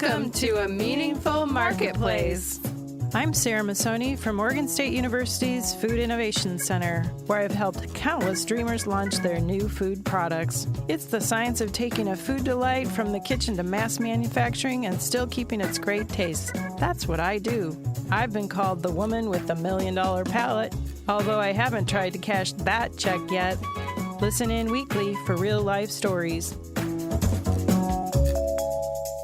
Welcome to A Meaningful Marketplace. I'm Sarah Massoni from Oregon State University's Food Innovation Center, where I've helped countless dreamers launch their new food products. It's the science of taking a food delight from the kitchen to mass manufacturing and still keeping its great taste. That's what I do. I've been called the woman with the $1 million palate, although I haven't tried to cash that check yet. Listen in weekly for real-life stories.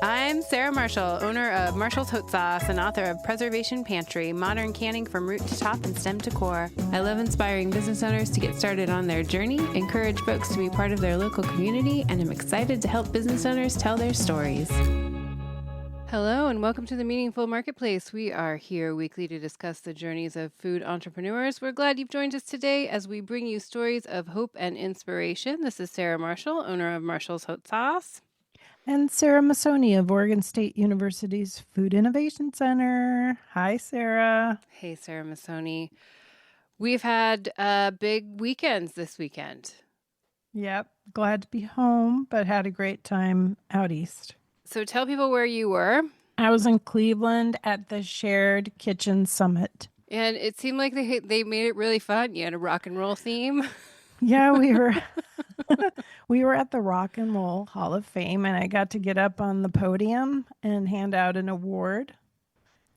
I'm Sarah Marshall, owner of Marshall's Hot Sauce and author of Preservation Pantry, modern canning from root to top and stem to core. I love inspiring business owners to get started on their journey, encourage folks to be part of their local community, and I'm excited to help business owners tell their stories. Hello and welcome to the Meaningful Marketplace. We are here weekly to discuss the journeys of food entrepreneurs. We're glad you've joined us today as we bring you stories of hope and inspiration. This is Sarah Marshall, owner of Marshall's Hot Sauce. And Sarah Massoni of Oregon State University's Food Innovation Center. Hi, Sarah. Hey, Sarah Massoni. We've had big weekends this weekend. Yep. Glad to be home, but had a great time out east. So tell people where you were. I was in Cleveland at the Shared Kitchen Summit. And it seemed like they made it really fun. You had a rock and roll theme. Yeah, we were at the Rock and Roll Hall of Fame, and I got to get up on the podium and hand out an award.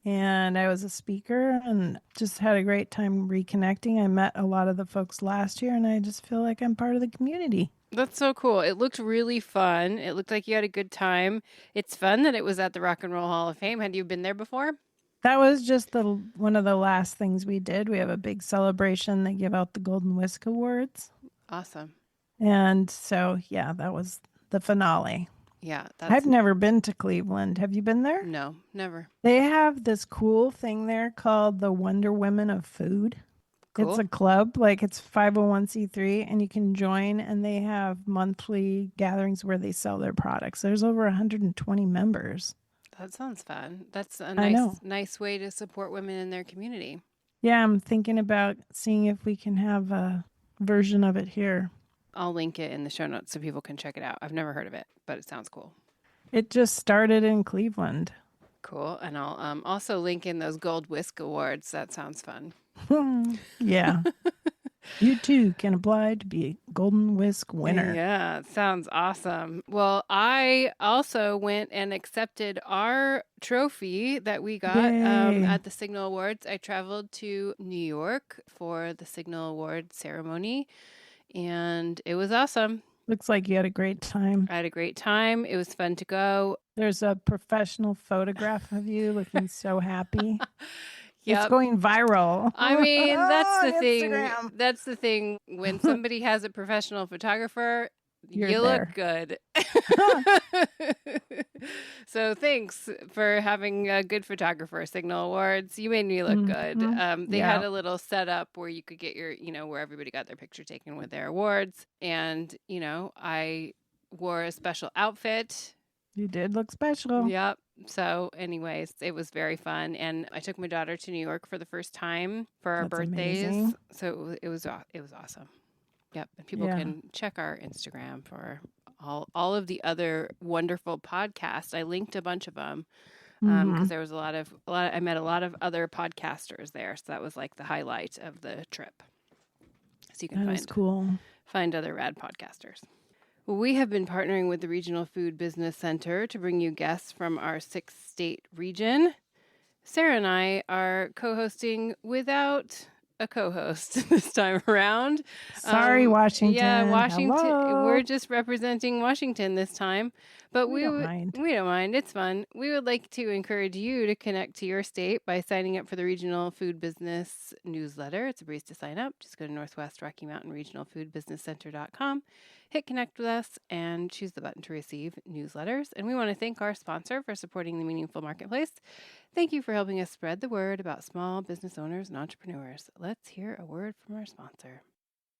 And I was a speaker and just had a great time reconnecting. I met a lot of the folks last year, and I just feel like I'm part of the community. That's so cool. It looked really fun. It looked like you had a good time. It's fun that it was at the Rock and Roll Hall of Fame. Had you been there before? That was just one of the last things we did. We have a big celebration. They give out the Golden Whisk Awards. Awesome. And so, yeah, that was the finale. Yeah. I've never been to Cleveland. Have you been there? No, never. They have this cool thing there called the Wonder Women of Food. Cool. It's a club, like it's 501c3, and you can join, and they have monthly gatherings where they sell their products. There's over 120 members. That sounds fun. That's a nice way to support women in their community. Yeah, I'm thinking about seeing if we can have a version of it here. I'll link it in the show notes so people can check it out. I've never heard of it, but it sounds cool. It just started in Cleveland. Cool. And I'll also link in those Gold Whisk Awards. That sounds fun. Yeah. You too can apply to be a Golden Whisk winner. Yeah, it sounds awesome. Well, I also went and accepted our trophy that we got at the Signal Awards. I traveled to New York for the Signal Award ceremony, and it was awesome. Looks like you had a great time. I had a great time. It was fun to go. There's a professional photograph of you looking so happy. Yep. It's going viral. I mean, that's the thing. Instagram. That's the thing. When somebody has a professional photographer, you look good. So thanks for having a good photographer, Signal Awards. You made me look good. They had a little setup where you could get your, where everybody got their picture taken with their awards. And, I wore a special outfit. You did look special. Yep. So anyways, it was very fun. And I took my daughter to New York for the first time for our birthdays. Amazing. So it was awesome. Yep. And people can check our Instagram for all of the other wonderful podcasts. I linked a bunch of them because there was I met a lot of other podcasters there. So that was like the highlight of the trip. So you can find other rad podcasters. Well, we have been partnering with the Regional Food Business Center to bring you guests from our 6-state region. Sarah and I are co-hosting without a co-host this time around. Sorry, Washington. Yeah, Washington. Hello. We're just representing Washington this time, but we don't mind. We don't mind. It's fun. We would like to encourage you to connect to your state by signing up for the Regional Food Business newsletter. It's a breeze to sign up. Just go to Northwest Rocky Mountain Regional Food Business Center.com, hit connect with us, and choose the button to receive newsletters. And we want to thank our sponsor for supporting the Meaningful Marketplace. Thank you for helping us spread the word about small business owners and entrepreneurs. Let's hear a word from our sponsor.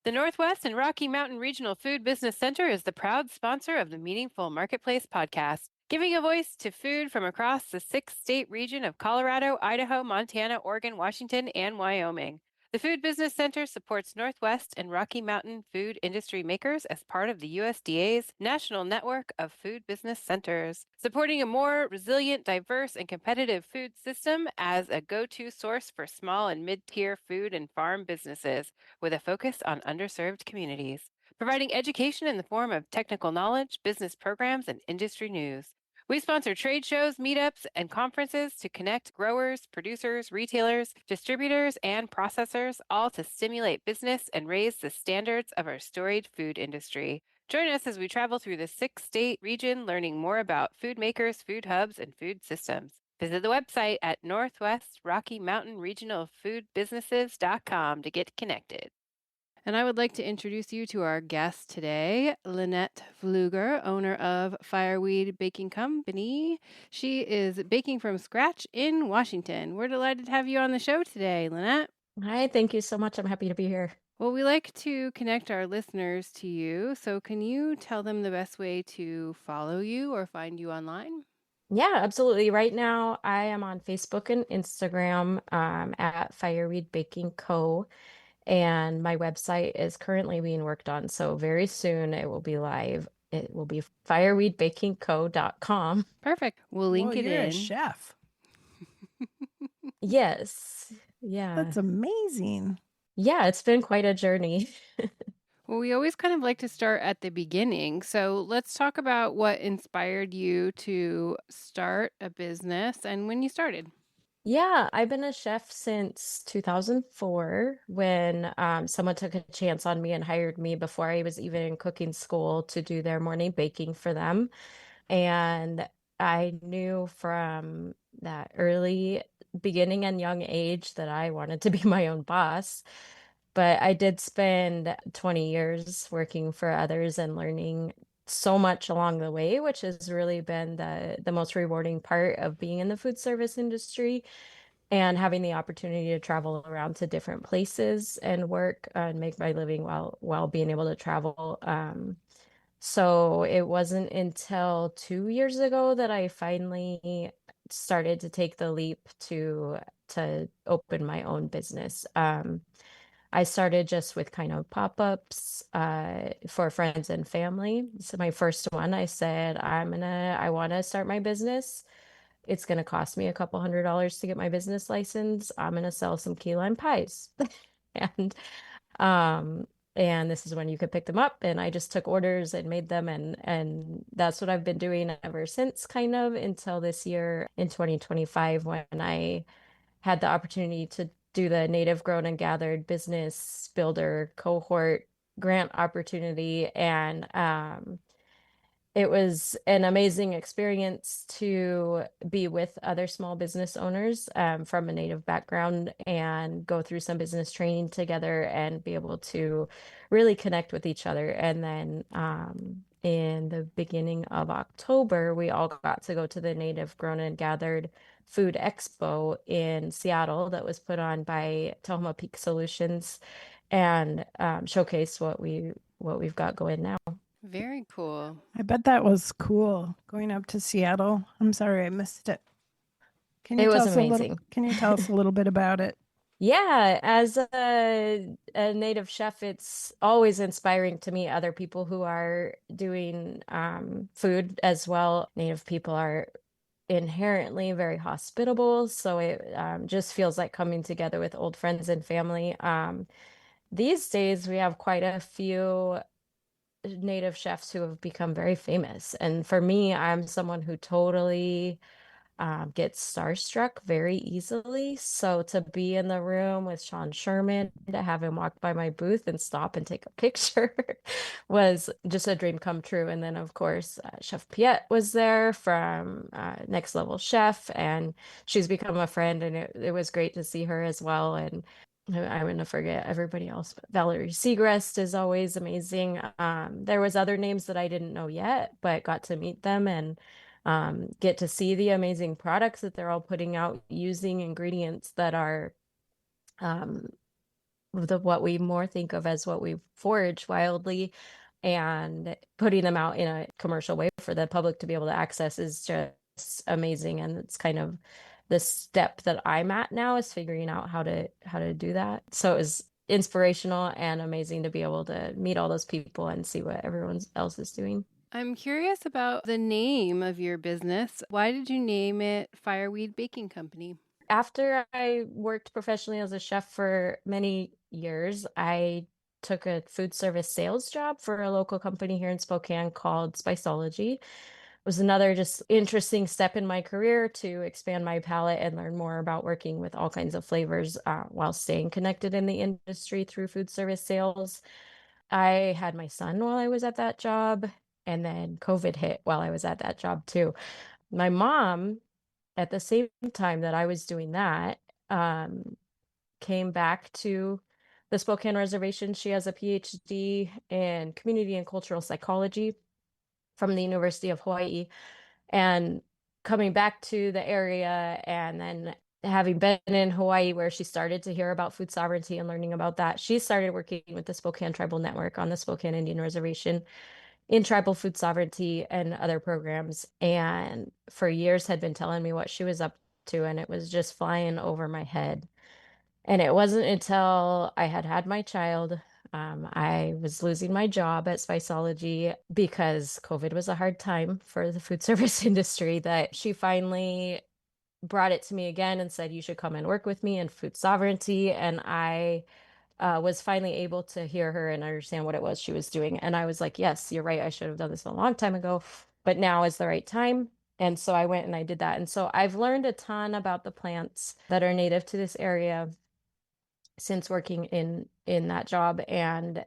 The Northwest and Rocky Mountain Regional Food Business Center is the proud sponsor of the Meaningful Marketplace podcast, giving a voice to food from across the 6-state region of Colorado, Idaho, Montana, Oregon, Washington, and Wyoming. The Food Business Center supports Northwest and Rocky Mountain food industry makers as part of the USDA's National Network of Food Business Centers, supporting a more resilient, diverse, and competitive food system as a go to source for small and mid tier food and farm businesses with a focus on underserved communities, providing education in the form of technical knowledge, business programs, and industry news. We sponsor trade shows, meetups, and conferences to connect growers, producers, retailers, distributors, and processors, all to stimulate business and raise the standards of our storied food industry. Join us as we travel through the 6-state region, learning more about food makers, food hubs, and food systems. Visit the website at Northwest Rocky Mountain Regional Food Businesses.com to get connected. And I would like to introduce you to our guest today, Lynette Pflueger, owner of Fireweed Baking Company. She is baking from scratch in Washington. We're delighted to have you on the show today, Lynette. Hi, thank you so much. I'm happy to be here. Well, we like to connect our listeners to you. So can you tell them the best way to follow you or find you online? Yeah, absolutely. Right now, I am on Facebook and Instagram at Fireweed Baking Co. And my website is currently being worked on. So very soon it will be live. It will be fireweedbakingco.com. Perfect. We'll link it you're in. A chef. Yes. Yeah. That's amazing. Yeah, it's been quite a journey. Well, we always kind of like to start at the beginning. So let's talk about what inspired you to start a business and when you started. Yeah, I've been a chef since 2004 when someone took a chance on me and hired me before I was even in cooking school to do their morning baking for them. And I knew from that early beginning and young age that I wanted to be my own boss. But I did spend 20 years working for others and learning so much along the way, which has really been the most rewarding part of being in the food service industry and having the opportunity to travel around to different places and work and make my living while being able to travel. So it wasn't until 2 years ago that I finally started to take the leap to open my own business. I started just with kind of pop-ups for friends and family. So my first one, I said, I want to start my business. It's going to cost me a couple $100 to get my business license. I'm going to sell some key lime pies. And um and this is when you could pick them up, and I just took orders and made them, and that's what I've been doing ever since, kind of until this year in 2025 when I had the opportunity to do the Native Grown and Gathered Business Builder cohort grant opportunity. And it was an amazing experience to be with other small business owners from a Native background and go through some business training together and be able to really connect with each other. And then in the beginning of October, we all got to go to the Native Grown and Gathered Food Expo in Seattle that was put on by Tahoma Peak Solutions and showcase what we've got going now. Very cool. I bet that was cool going up to Seattle. I'm sorry I missed it. It was amazing. Can you tell us a little bit about it? Yeah, as a native chef, it's always inspiring to meet other people who are doing food as well. Native people are inherently very hospitable, so it just feels like coming together with old friends and family. These days, we have quite a few native chefs who have become very famous. And for me, I'm someone who totally gets starstruck very easily. So to be in the room with Sean Sherman, to have him walk by my booth and stop and take a picture was just a dream come true. And then, of course, Chef Piet was there from Next Level Chef, and she's become a friend, and it was great to see her as well. And I'm going to forget everybody else, but Valerie Segrest is always amazing. There was other names that I didn't know yet, but got to meet them and get to see the amazing products that they're all putting out using ingredients that are what we more think of as what we forage wildly, and putting them out in a commercial way for the public to be able to access is just amazing. And it's kind of the step that I'm at now is figuring out how to do that. So it was inspirational and amazing to be able to meet all those people and see what everyone else is doing. I'm curious about the name of your business. Why did you name it Fireweed Baking Company? After I worked professionally as a chef for many years, I took a food service sales job for a local company here in Spokane called Spiceology. It was another just interesting step in my career to expand my palate and learn more about working with all kinds of flavors while staying connected in the industry through food service sales. I had my son while I was at that job, and then COVID hit while I was at that job too. My mom, at the same time that I was doing that, um, came back to the Spokane Reservation. She has a PhD in community and cultural psychology from the University of Hawaii. And coming back to the area and then having been in Hawaii where she started to hear about food sovereignty and learning about that, she started working with the Spokane Tribal Network on the Spokane Indian Reservation in tribal food sovereignty and other programs. And for years had been telling me what she was up to, and it was just flying over my head. And it wasn't until I had had my child, I was losing my job at Spiceology because COVID was a hard time for the food service industry, that she finally brought it to me again and said, "You should come and work with me in food sovereignty." And I was finally able to hear her and understand what it was she was doing. And I was like, yes, you're right. I should have done this a long time ago, but now is the right time. And so I went and I did that. And so I've learned a ton about the plants that are native to this area since working in that job. And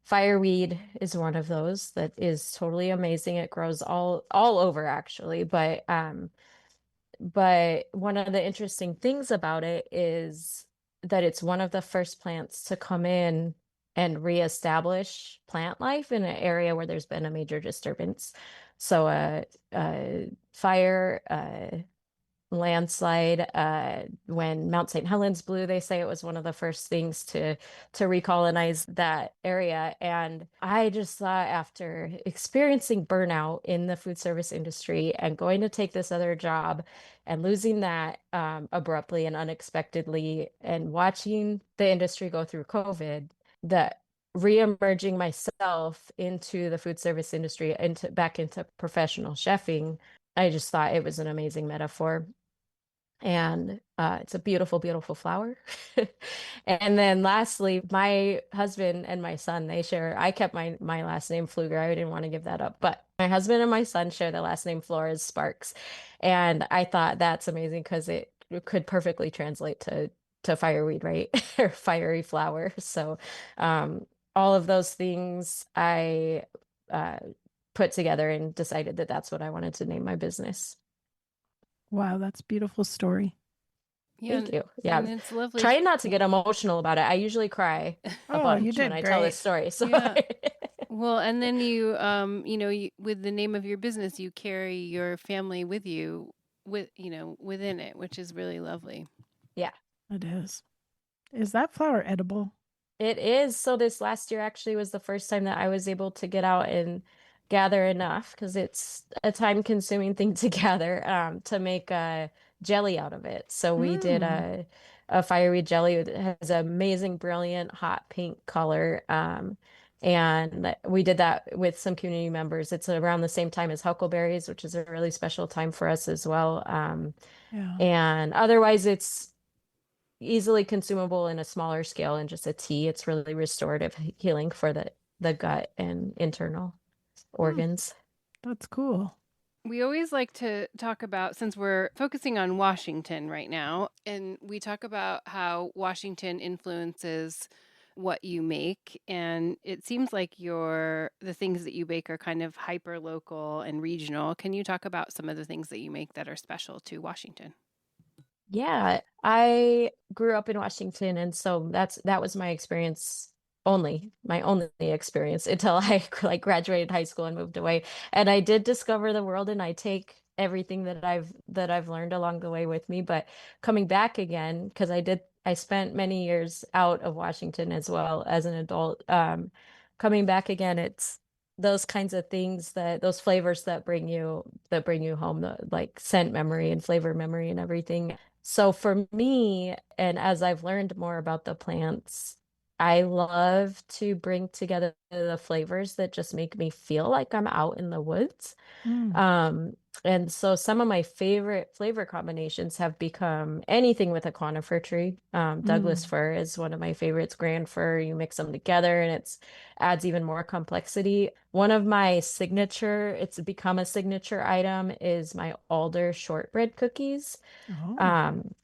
fireweed is one of those that is totally amazing. It grows all over actually, but one of the interesting things about it is that it's one of the first plants to come in and reestablish plant life in an area where there's been a major disturbance. So a fire, landslide, when Mount St. Helens blew, they say it was one of the first things to recolonize that area. And I just thought, after experiencing burnout in the food service industry and going to take this other job and losing that abruptly and unexpectedly, and watching the industry go through COVID, that re-emerging myself into the food service industry, into back into professional chefing, I just thought it was an amazing metaphor. And it's a beautiful, beautiful flower. And then lastly, my husband and my son, they share, I kept my last name Pflueger. I didn't want to give that up, but my husband and my son share the last name Flores Sparks. And I thought that's amazing because it could perfectly translate to fireweed, right? Or fiery flower. So all of those things I uh, put together and decided that that's what I wanted to name my business. Wow, that's a beautiful story. Yeah, Thank you. and Yeah. it's lovely. Trying not to get emotional about it. I usually cry a Oh, you bunch when did I tell great. this story. So Yeah. Well, and then with the name of your business, you carry your family with you, within it, which is really lovely. yeah, It is. Is that flower edible? it is. So this last year actually was the first time that I was able to get out and gather enough, because it's a time-consuming thing to gather, to make a jelly out of it. So we did Mm. a fireweed jelly that has an amazing, brilliant, hot pink color. And we did that with some community members. It's around the same time as huckleberries, which is a really special time for us as well. Yeah. And otherwise, it's easily consumable in a smaller scale and just a tea. It's really restorative healing for the gut and internal Hmm, organs. that's cool. We always like to talk about, since we're focusing on Washington right now, and we talk about how Washington influences what you make. And it seems like the things that you bake are kind of hyper local and regional. Can you talk about some of the things that you make that are special to Washington? Yeah, I grew up in Washington, and so that was my experience, my only experience until I like graduated high school and moved away. And I did discover the world, and I take everything that I've learned along the way with me. But coming back again, because I spent many years out of Washington as well as an adult. Coming back again, those kinds of things, that those flavors that bring you home, the like scent memory and flavor memory and everything. So for me, and as I've learned more about the plants, I love to bring together the flavors that just make me feel like I'm out in the woods. Mm. Um, and so some of my favorite flavor combinations have become anything with a conifer tree. Douglas Mm. fir is one of my favorites. Grand fir, you mix them together and it's adds even more complexity. One of my signature, it's become a signature item, is my alder shortbread cookies. Oh. Um,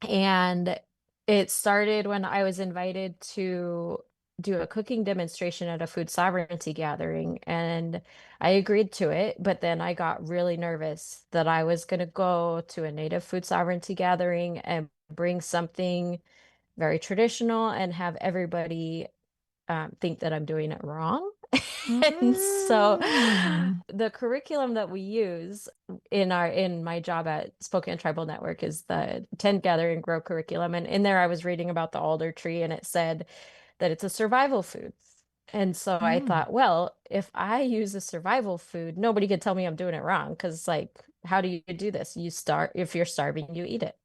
and it started when I was invited to do a cooking demonstration at a food sovereignty gathering. And I agreed to it, but then I got really nervous that I was going to go to a native food sovereignty gathering and bring something very traditional and have everybody think that I'm doing it wrong. And so Mm. the curriculum that we use in my job at Spokane Tribal Network is the tent gather and grow curriculum. And in there I was reading about the alder tree and it said that it's a survival food. And so I Mm. thought, well, if I use a survival food, nobody could tell me I'm doing it wrong. Because like, how do you do this? You start, if you're starving, you eat it.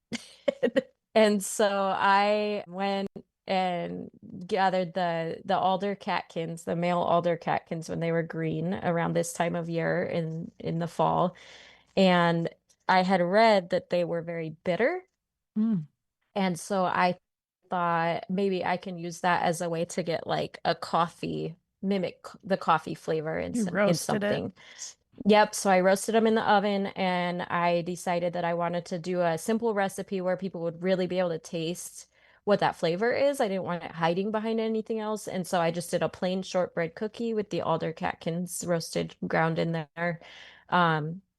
And so I went and gathered the alder catkins, the male alder catkins when they were green around this time of year in the fall. And I had read that they were very bitter. Mm. And so I thought maybe I can use that as a way to get like a coffee, mimic the coffee flavor in You in roasted it. something. Yep, so I roasted them in the oven and I decided that I wanted to do a simple recipe where people would really be able to taste what that flavor is. I didn't want it hiding behind anything else. And so I just did a plain shortbread cookie with the alder catkins roasted, ground in there.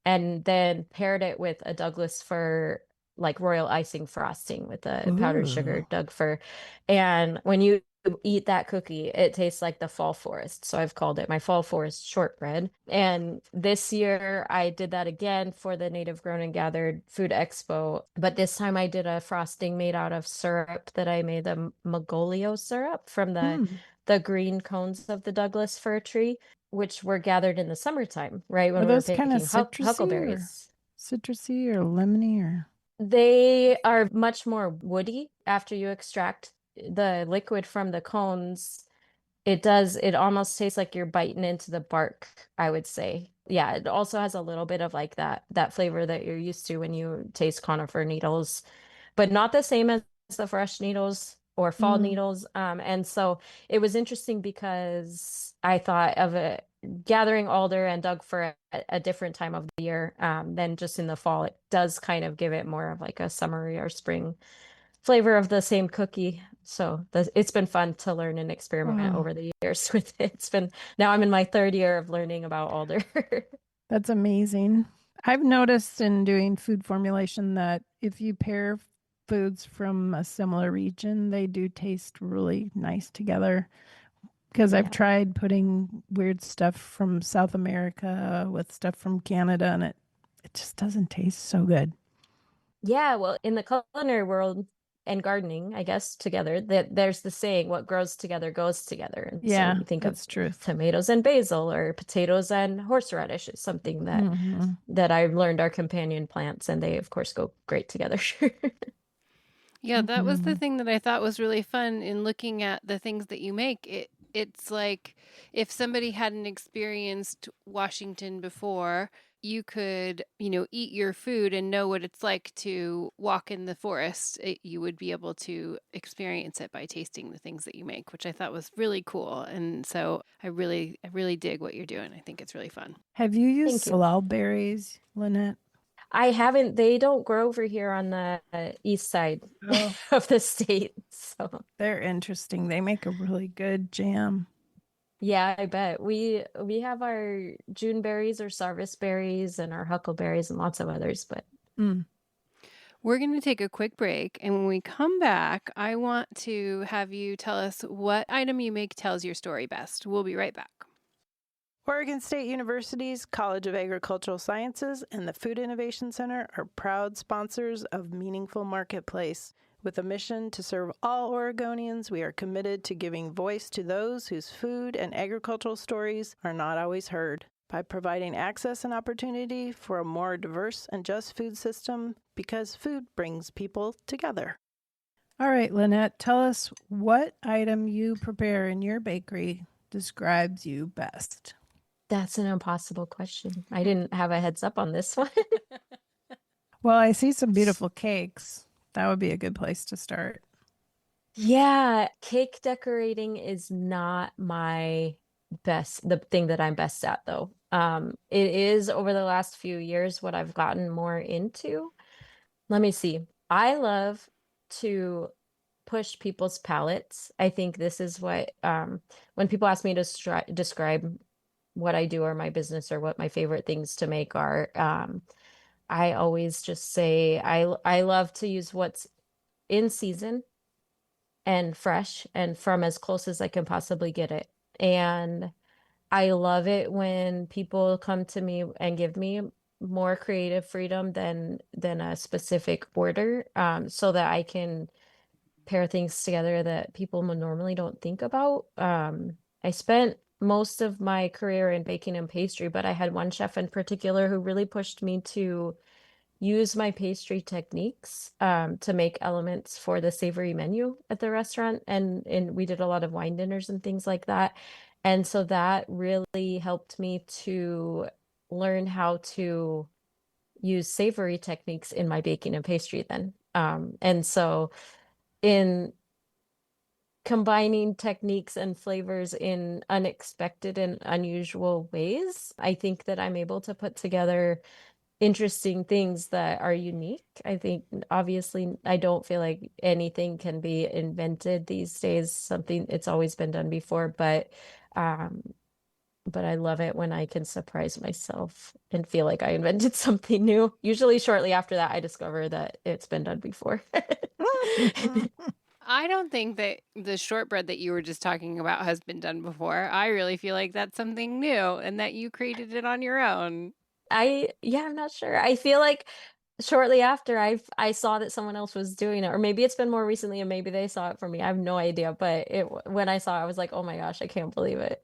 And then paired it with a Douglas fir, like royal icing frosting with a powdered sugar Ooh. Doug fir. And when you eat that cookie, it tastes like the fall forest. So I've called it my fall forest shortbread. And this year I did that again for the Native Grown and Gathered Food Expo. But this time I did a frosting made out of syrup that I made, the Magolio syrup from Mm. the green cones of the Douglas fir tree, which were gathered in the summertime, right Are when we were those kind of picking huckleberries. citrusy or lemony or? They are much more woody after you extract the liquid from the cones. It almost tastes like you're biting into the bark, I would say. Yeah, it also has a little bit of like that flavor that you're used to when you taste conifer needles, but not the same as the fresh needles or fall Mm. needles. And so it was interesting because I thought of it gathering alder and Doug for a different time of the year than just in the fall. It does kind of give it more of like a summery or spring flavor of the same cookie. So it's been fun to learn and experiment Oh, over the years with it. It's been now I'm in my third year of learning about alder. that's amazing. I've noticed in doing food formulation that if you pair foods from a similar region, they do taste really nice together. Because I've Yeah. tried putting weird stuff from South America with stuff from Canada, and it just doesn't taste so good. Yeah, well, in the culinary world and gardening, I guess together, that there's the saying, what grows together goes together. And so Yeah, you think of that's truth. tomatoes and basil or potatoes and horseradish is something Hmm. that I've learned are companion plants and they of course go great together. Yeah, that was the Hmm. thing that I thought was really fun in looking at the things that you make. It's like if somebody hadn't experienced Washington before, you could, eat your food and know what it's like to walk in the forest. You would be able to experience it by tasting the things that you make, which I thought was really cool. And so I really dig what you're doing. I think it's really fun. Have you used Thank you. salal berries, Lynette? I haven't, they don't grow over here on the east side Oh, of the state. So they're interesting. They make a really good jam. yeah, I bet. We have our June berries or Sarvis berries and our huckleberries and lots of others, but Mm. We're going to take a quick break. And when we come back, I want to have you tell us what item you make tells your story best. We'll be right back. Oregon State University's College of Agricultural Sciences and the Food Innovation Center are proud sponsors of Meaningful Marketplace. With a mission to serve all Oregonians, we are committed to giving voice to those whose food and agricultural stories are not always heard. By providing access and opportunity for a more diverse and just food system, because food brings people together. All right, Lynette, tell us what item you prepare in your bakery describes you best. That's an impossible question. I didn't have a heads up on this one. Well, I see some beautiful cakes. That would be a good place to start. Yeah, cake decorating is not the thing that I'm best at though. It is over the last few years what I've gotten more into. Let me see. I love to push people's palates. I think this is what when people ask me to describe what I do or my business or what my favorite things to make are, I always just say I love to use what's in season and fresh and from as close as I can possibly get it. And I love it when people come to me and give me more creative freedom than a specific order, so that I can pair things together that people normally don't think about. I spent most of my career in baking and pastry, but I had one chef in particular who really pushed me to use my pastry techniques to make elements for the savory menu at the restaurant. And we did a lot of wine dinners and things like that. And so that really helped me to learn how to use savory techniques in my baking and pastry then. And so in combining techniques and flavors in unexpected and unusual ways, I think that I'm able to put together interesting things that are unique. I think obviously I don't feel like anything can be invented these days. It's always been done before, but I love it when I can surprise myself and feel like I invented something new. Usually shortly after that, I discover that it's been done before. I don't think that the shortbread that you were just talking about has been done before. I really feel like that's something new and that you created it on your own. I'm not sure. I feel like shortly after I saw that someone else was doing it, or maybe it's been more recently and maybe they saw it for me. I have no idea, but when I saw it, I was like, oh my gosh, I can't believe it.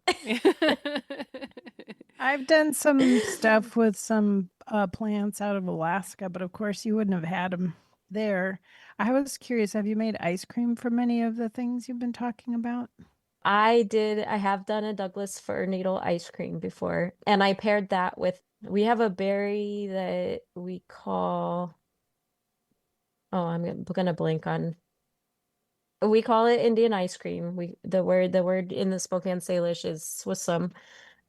I've done some stuff with some plants out of Alaska, but of course you wouldn't have had them there. I was curious, have you made ice cream from any of the things you've been talking about? I have done a Douglas fir needle ice cream before, and I paired that with, we have a berry that we call, oh, I'm gonna blank on, we call it Indian ice cream. The word in the Spokane Salish is with some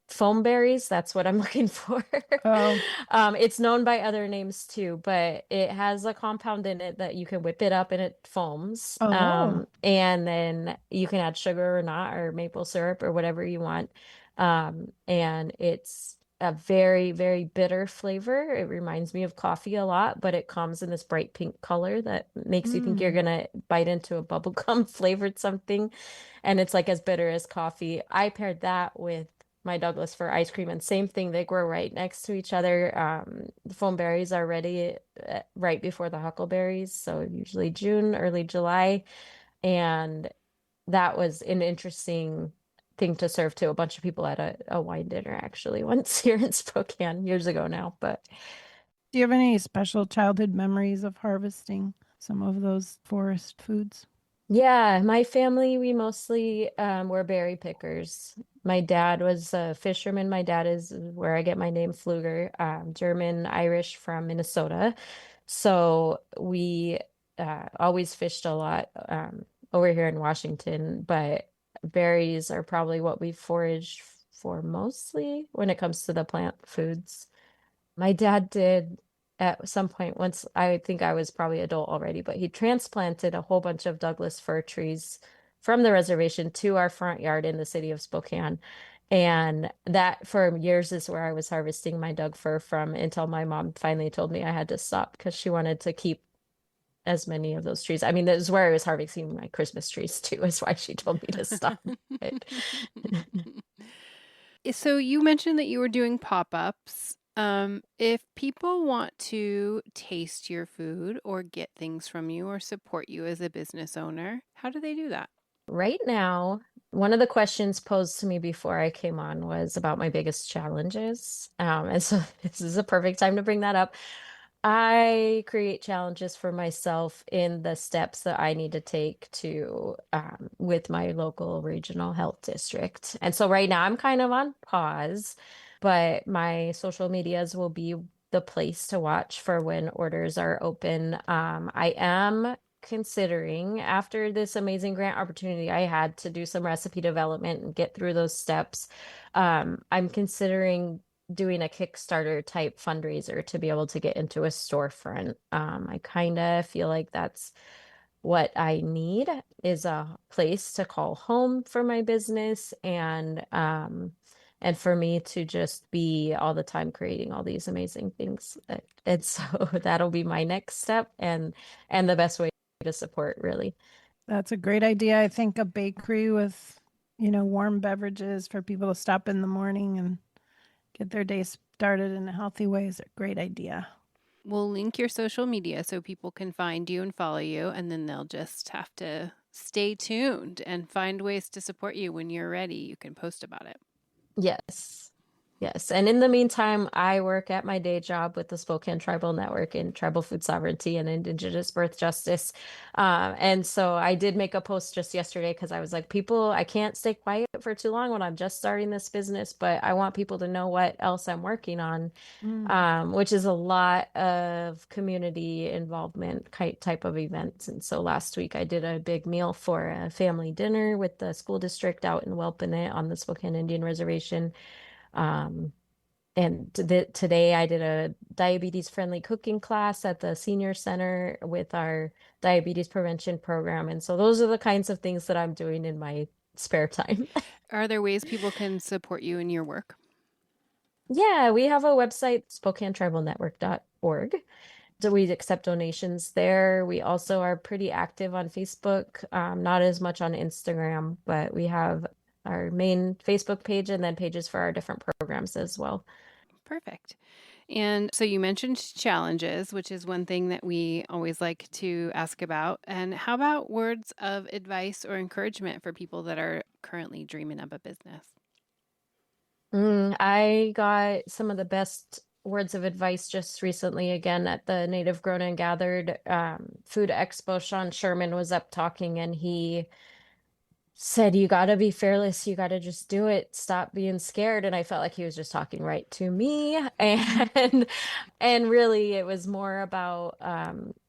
foam berries. That's what I'm looking for. Oh. It's known by other names too, but it has a compound in it that you can whip it up and it foams. Oh. And then you can add sugar or not, or maple syrup or whatever you want. And it's a very, very bitter flavor. It reminds me of coffee a lot, but it comes in this bright pink color that makes you think you're gonna bite into a bubblegum flavored something. And it's like as bitter as coffee. I paired that with my Douglas fir ice cream, and same thing, they grow right next to each other. The foam berries are ready right before the huckleberries, so usually June, early July. And that was an interesting thing to serve to a bunch of people at a wine dinner actually once here in Spokane years ago now. But do you have any special childhood memories of harvesting some of those forest foods? yeah, my family, we mostly were berry pickers. My dad was a fisherman. My dad is where I get my name, Pflueger, German, Irish from Minnesota. So we always fished a lot over here in Washington, but berries are probably what we forage for mostly when it comes to the plant foods. My dad did at some point, once I think I was probably adult already, but he transplanted a whole bunch of Douglas fir trees from the reservation to our front yard in the city of Spokane. And that for years is where I was harvesting my Doug fir from until my mom finally told me I had to stop because she wanted to keep as many of those trees. I mean, that is where I was harvesting my Christmas trees too, is why she told me to stop. So you mentioned that you were doing pop-ups. If people want to taste your food or get things from you or support you as a business owner, how do they do that? Right now, one of the questions posed to me before I came on was about my biggest challenges. And so this is a perfect time to bring that up. I create challenges for myself in the steps that I need to take to with my local regional health district. And so right now I'm kind of on pause, but my social medias will be the place to watch for when orders are open. I am considering after this amazing grant opportunity I had to do some recipe development and get through those steps. I'm considering doing a Kickstarter type fundraiser to be able to get into a storefront. I kind of feel like that's what I need is a place to call home for my business and for me to just be all the time creating all these amazing things. And so that'll be my next step and the best way to support really. That's a great idea. I think a bakery with, warm beverages for people to stop in the morning and get their day started in a healthy way is a great idea. We'll link your social media so people can find you and follow you, and then they'll just have to stay tuned and find ways to support you when you're ready. You can post about it. Yes. Yes. And in the meantime, I work at my day job with the Spokane Tribal Network in tribal food sovereignty and Indigenous birth justice. And so I did make a post just yesterday because I was like, people, I can't stay quiet for too long when I'm just starting this business, but I want people to know what else I'm working on, which is a lot of community involvement type of events. And so last week I did a big meal for a family dinner with the school district out in Welpinit on the Spokane Indian Reservation. And today I did a diabetes friendly cooking class at the senior center with our diabetes prevention program. And so those are the kinds of things that I'm doing in my spare time. Are there ways people can support you in your work? Yeah, we have a website, SpokaneTribalNetwork.org. So we accept donations there. We also are pretty active on Facebook, not as much on Instagram, but we have our main Facebook page and then pages for our different programs as well. Perfect. And so you mentioned challenges, which is one thing that we always like to ask about. And how about words of advice or encouragement for people that are currently dreaming up a business? I got some of the best words of advice just recently again at the Native Grown and Gathered Food Expo. Sean Sherman was up talking and he said, you got to be fearless. You got to just do it. Stop being scared. And I felt like he was just talking right to me. And really it was more about,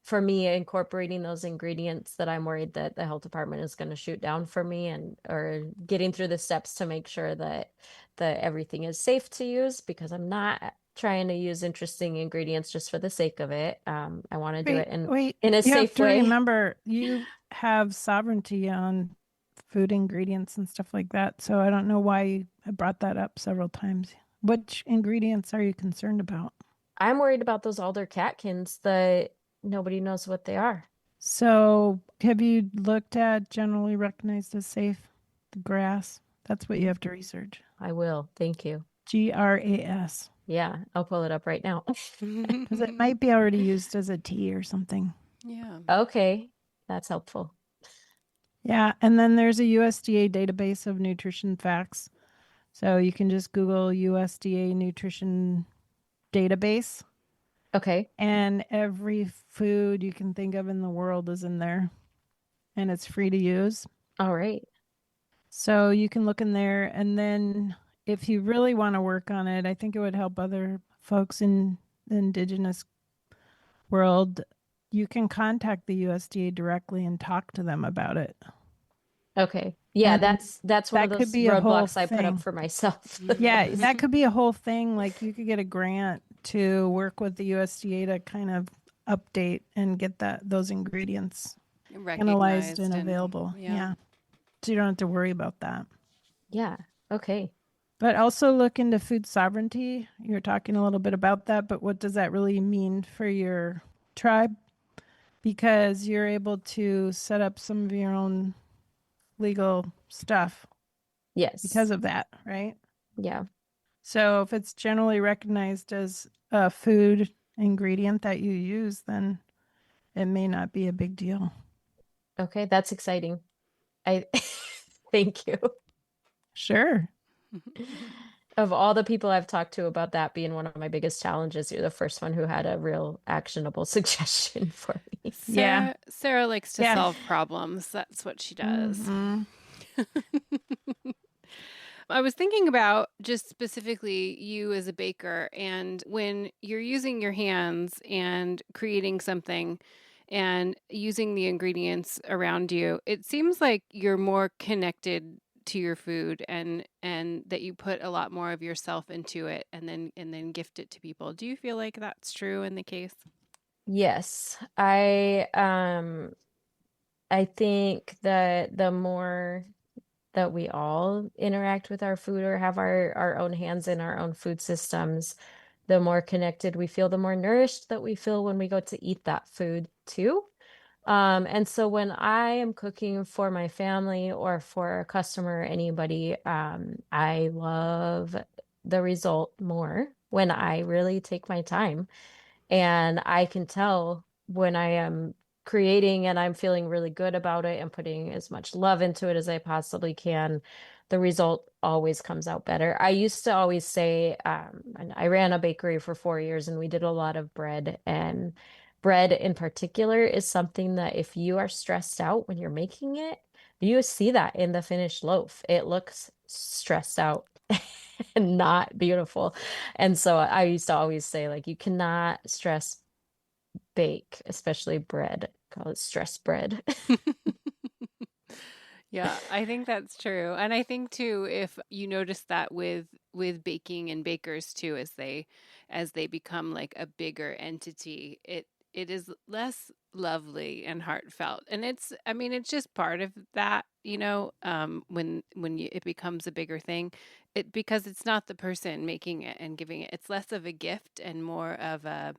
for me, incorporating those ingredients that I'm worried that the health department is going to shoot down for me or getting through the steps to make sure that everything is safe to use because I'm not trying to use interesting ingredients just for the sake of it. I want to do it in a you safe have to way. Remember, you have sovereignty on food ingredients and stuff like that. So I don't know why you brought that up several times. Which ingredients are you concerned about? I'm worried about those alder catkins that nobody knows what they are. So have you looked at generally recognized as safe? The grass. That's what you have to research. I will. Thank you. GRAS. Yeah, I'll pull it up right now. Because it might be already used as a tea or something. Yeah. Okay, that's helpful. Yeah, and then there's a USDA database of nutrition facts. So you can just Google USDA nutrition database. Okay. And every food you can think of in the world is in there. And it's free to use. All right. So you can look in there. And then if you really want to work on it, I think it would help other folks in the Indigenous world. You can contact the USDA directly and talk to them about it. Okay. Yeah, And that's one of that those could be a whole roadblocks I put up thing. for myself. Yeah, that could be a whole thing. Like you could get a grant to work with the USDA to kind of update and get those ingredients analyzed and available. Yeah. So you don't have to worry about that. Yeah. Okay. But also look into food sovereignty. You're talking a little bit about that, but what does that really mean for your tribe? Because you're able to set up some of your own legal stuff Yes. because of that, right? Yeah. So if it's generally recognized as a food ingredient that you use, then it may not be a big deal. Okay, that's exciting. I thank you. Sure. Of all the people I've talked to about that being one of my biggest challenges, you're the first one who had a real actionable suggestion for me. Yeah. Sarah likes to Yeah. solve problems. That's what she does. Mm-hmm. I was thinking about just specifically you as a baker, and when you're using your hands and creating something and using the ingredients around you, it seems like you're more connected to your food, and that you put a lot more of yourself into it and then gift it to people. Do you feel like that's true in the case? Yes, I think that the more that we all interact with our food or have our own hands in our own food systems, the more connected we feel, the more nourished that we feel when we go to eat that food too. And so when I am cooking for my family or for a customer or anybody, I love the result more when I really take my time. And I can tell when I am creating and I'm feeling really good about it and putting as much love into it as I possibly can, the result always comes out better. I used to always say, and I ran a bakery for 4 years and we did a lot of bread. And bread in particular is something that if you are stressed out when you're making it, you see that in the finished loaf. It looks stressed out and not beautiful. And so I used to always say, like, you cannot stress bake, especially bread. Call it stress bread. Yeah, I think that's true. And I think too, if you notice that with baking and bakers too, as they become like a bigger entity, it is less lovely and heartfelt. And it's, I mean, it's just part of that, when it becomes a bigger thing, because it's not the person making it and giving it. It's less of a gift and more of a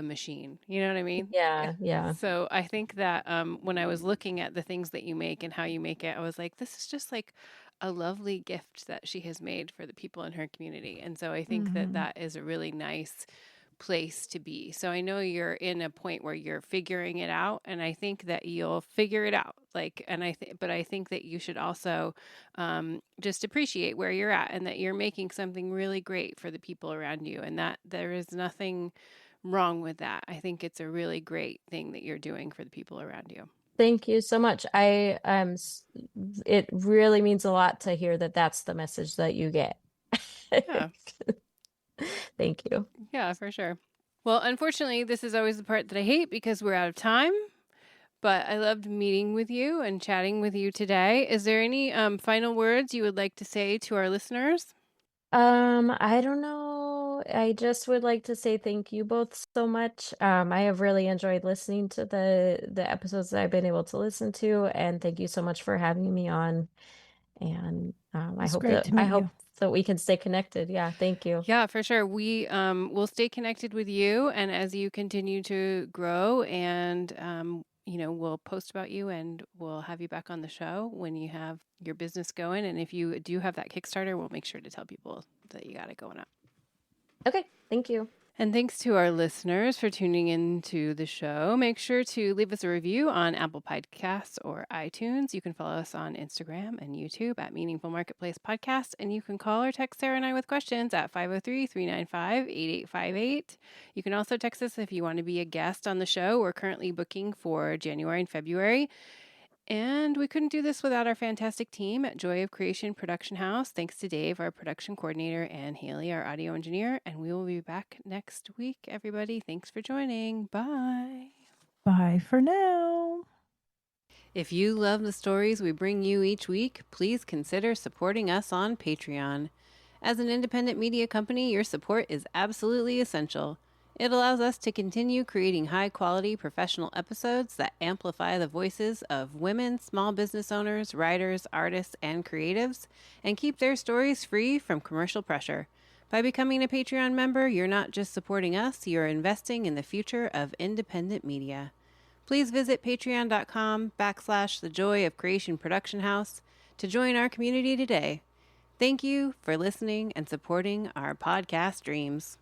machine. You know what I mean? Yeah, yeah. So I think that when I was looking at the things that you make and how you make it, I was like, this is just like a lovely gift that she has made for the people in her community. And so I think that Mm-hmm. that is a really nice place to be. So I know you're in a point where you're figuring it out, and I think that you'll figure it out. Like, and but I think that you should also just appreciate where you're at and that you're making something really great for the people around you, and that there is nothing wrong with that. I think it's a really great thing that you're doing for the people around you. Thank you so much. It really means a lot to hear that that's the message that you get. Yeah. Thank you. Yeah, for sure. Well, unfortunately, this is always the part that I hate because we're out of time. But I loved meeting with you and chatting with you today. Is there any final words you would like to say to our listeners? I don't know. I just would like to say thank you both so much. I have really enjoyed listening to the episodes that I've been able to listen to, and thank you so much for having me on. And It's great to I meet hope you. that we can stay connected. Yeah, thank you. Yeah, for sure. We will stay connected with you, and as you continue to grow, and we'll post about you, and we'll have you back on the show when you have your business going. And if you do have that Kickstarter, we'll make sure to tell people that you got it going up. Okay, thank you. And thanks to our listeners for tuning in to the show. Make sure to leave us a review on Apple Podcasts or iTunes. You can follow us on Instagram and YouTube at Meaningful Marketplace Podcast. And you can call or text Sarah and I with questions at 503-395-8858. You can also text us if you want to be a guest on the show. We're currently booking for January and February. And we couldn't do this without our fantastic team at Joy of Creation Production House. Thanks to Dave, our production coordinator, and Haley, our audio engineer. And we will be back next week, everybody. Thanks for joining. Bye. Bye for now. If you love the stories we bring you each week, please consider supporting us on Patreon. As an independent media company, your support is absolutely essential. It allows us to continue creating high-quality professional episodes that amplify the voices of women, small business owners, writers, artists, and creatives, and keep their stories free from commercial pressure. By becoming a Patreon member, you're not just supporting us, you're investing in the future of independent media. Please visit patreon.com/The Joy of Creation Production House to join our community today. Thank you for listening and supporting our podcast dreams.